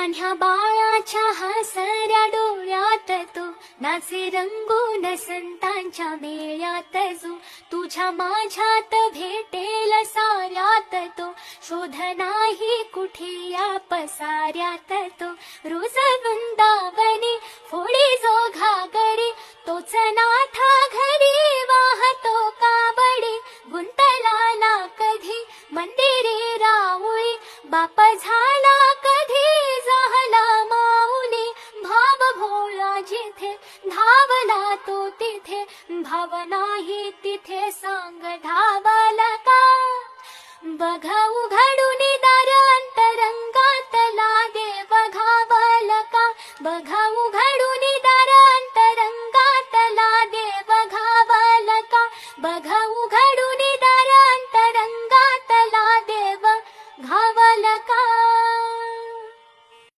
लहान्या बाळाच्या हसऱ्या डोळ्यात तो नाचे रंगून संतांच्या मेळ्यात जो तुझ्या माझ्यात भेटेल साऱ्यात तो शोध नाही कुठे या पसाऱ्यात तो रोज वृंदावनी फोडी जो घागरी तोच नाथा घरी वाहतो कावडी गुंतला ना कधी मंदिरे राऊळी बाप झाला कधी झाला माऊली भाव भोळा जिथे धावला तो तिथे भाव नाही तिथे सांग धावला का बघा उघडून दार अंतरंगातला देव घावला का बघा उघड